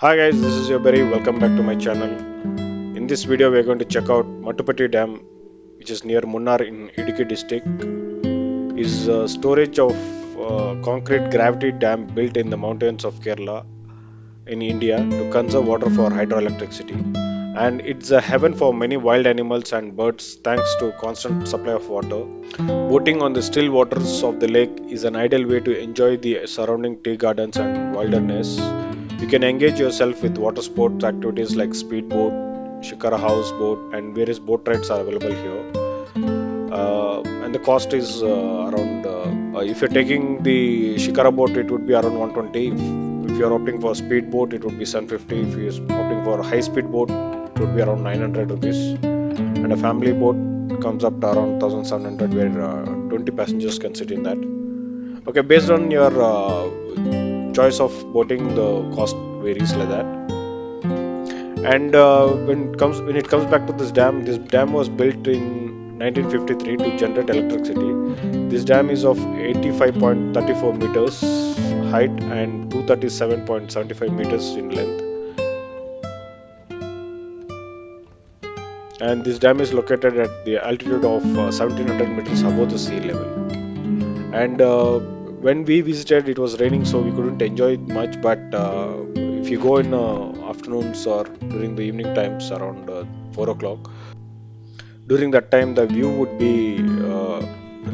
Hi guys, this is your Berry. Welcome back to my channel. In this video, we are going to check out Mattupatti Dam, which is near Munnar in Idukki district. Is a storage of concrete gravity dam built in the mountains of Kerala in India to conserve water for hydroelectricity. And it's a heaven for many wild animals and birds thanks to constant supply of water. Boating on the still waters of the lake is an ideal way to enjoy the surrounding tea gardens and wilderness. You can engage yourself with water sports activities like speedboat, shikara houseboat, and various boat rides are available here. And the cost is if you're taking the shikara boat, it would be around 120. If you're opting for speedboat, it would be 750. If you're opting for a high speed boat, it would be around 900 rupees. And a family boat comes up to around 1700, where 20 passengers can sit in that. Okay, based on your choice of boating, the cost varies like that. And when it comes back to this dam was built in 1953 to generate electricity. This dam is of 85.34 meters height and 237.75 meters in length. And this dam is located at the altitude of 1700 meters above the sea level. And when we visited, it was raining, so we couldn't enjoy it much. But if you go in afternoons or during the evening times around 4 o'clock, during that time the view would be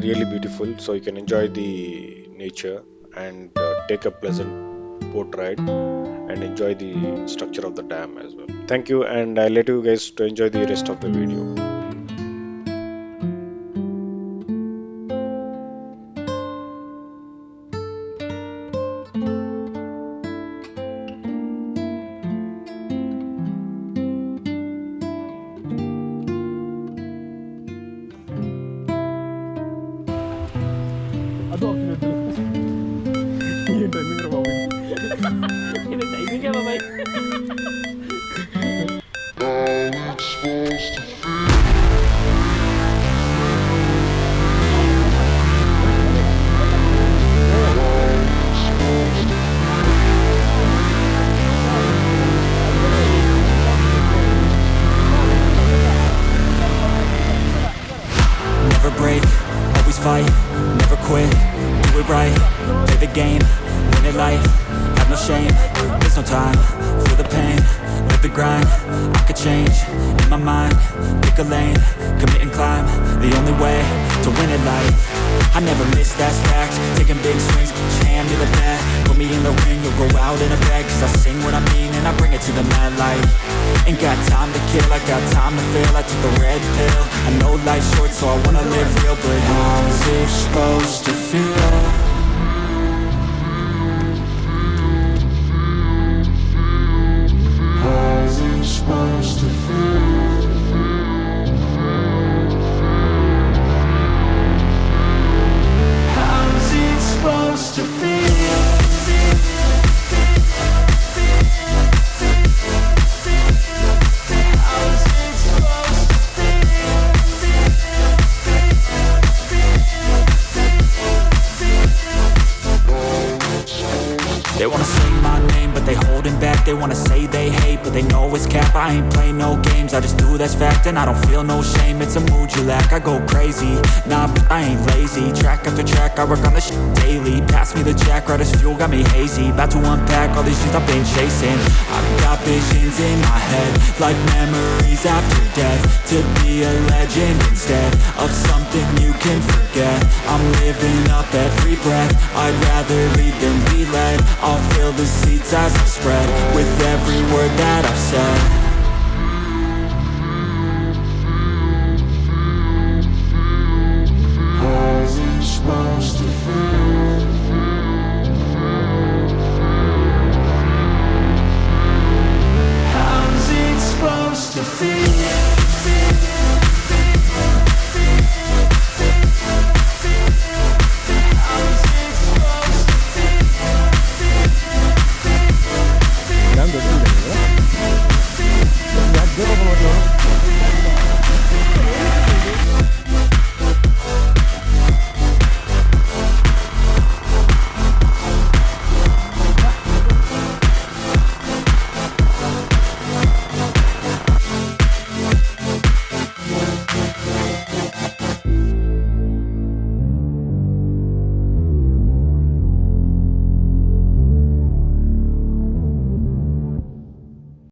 really beautiful. So you can enjoy the nature and take a pleasant boat ride and enjoy the structure of the dam as well. Thank you, and I let you guys to enjoy the rest of the video. ಅದು ಆಗ್ತಿದೆ ಏನು timing Babu ಇದು timing bye-bye Never break, always fight, never quit, do it right, play the game, win it life, have no shame, there's no time, feel the pain, live the grind, I could change, in my mind, pick a lane, commit and climb, the only way to win it life. I never miss, that's fact, taking big swings, put your hand to the bat, put me in the ring, you'll go out in a bag, cause I sing what I mean and I bring it to the mad light. Ain't got time to kill, I got time to feel, I took the red pill, I know life's short so I wanna live real, but how's it supposed to feel? How's it supposed to feel? How's it supposed to feel? How's it supposed to They wanna say my name, but they holding back. They wanna say they hate, but they know it's cap. I ain't play no games, I just do that's fact. And I don't feel no shame, it's a mood you lack. I go crazy, nah, but I ain't lazy. Track after track, I work on this shit daily. Pass me the jack, right as fuel, got me hazy. About to unpack all these things I've been chasing. I've got visions in my head, like memories after death. To be a legend instead of something you can forget. I'm living up every breath, I'd rather lead than be led. I'll fill the seats as I spread with every word that I've said.